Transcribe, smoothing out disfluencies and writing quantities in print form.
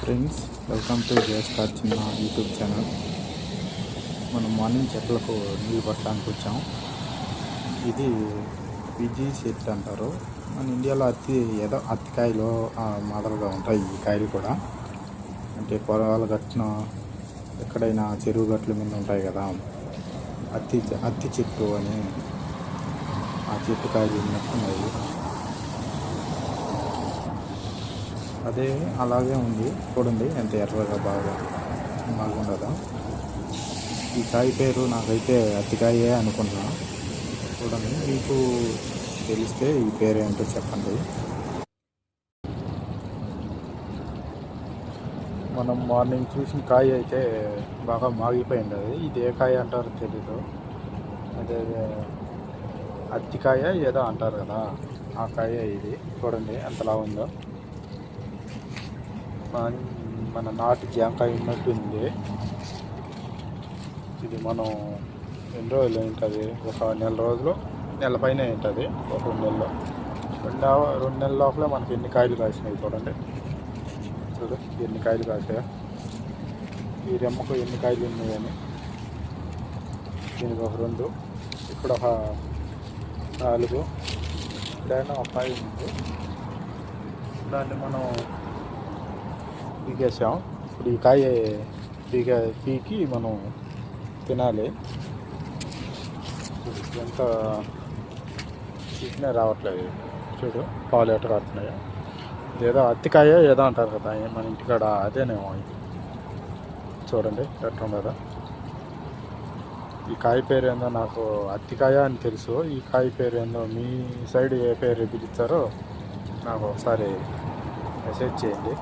Friends, welcome to జేస్టార్ చిన్న YouTube channel. మనం morning చెట్లకు నీళ్ళు పట్టడానికి వచ్చాం. ఇది పిజీ చెట్టు అంటారు. మన ఇండియాలో అత్తికాయలు మాదిరిగా ఉంటాయి ఈ కాయలు కూడా. అంటే పొలాల గట్టున ఎక్కడైనా చెరువు గట్ల మీద ఉంటాయి కదా, అత్తి చెట్టు అని ఆ చెట్టు కాయలు ఉన్నట్టున్నాయి. అదే అలాగే ఉంది, చూడండి ఎంత ఎర్రగా బాగుండదా. ఈ కాయ పేరు నాకైతే అత్తికాయే అనుకుంటున్నా. చూడండి, మీకు తెలిస్తే ఈ పేరు ఏంటో చెప్పండి. మనం మార్నింగ్ చూసిన కాయ అయితే బాగా మాగిపోయింది. అది ఇది ఏ కాయ అంటారో తెలీదు. అదే అత్తికాయ ఏదో అంటారు కదా, ఆ కాయ ఇది. చూడండి ఎంతలా ఉందో. మన నాటు జాంకాయ ఉన్నట్టుంది. ఇది మనం ఎన్ని రోజులు ఉంటుంది, ఒక నెల పైన ఉంటుంది. ఒక 2 నెలల లోపల మనకి ఎన్ని కాయలు కాసినాయి చూడండి. ఎన్ని కాయలు కాసాయో, ఈ రెమ్మకు ఎన్ని కాయలు ఉన్నాయని. దీనికి ఒక 2, ఇక్కడ ఒక 4, ఇక్కడైనా ఒక కాయ ఉంది. దాన్ని మనం పీకేసాం. ఇప్పుడు ఈ కాయ పీకి మనం తినాలి. ఎంత పీకినా రావట్లేదు. చూడు పాలు ఎట్ట కారుతున్నాయో. ఏదో అత్తికాయ ఏదో అంటారు కదా మన ఇంటికాడ, అదేనేమో ఇది. చూడండి ఎట్లా ఉండదా. ఈ కాయ పేరు ఏందో నాకు అత్తికాయ అని తెలుసు. ఈ కాయ పేరు ఏందో మీ సైడ్ ఏ పేరు పిలుస్తారో నాకు ఒకసారి మెసేజ్ చేయండి.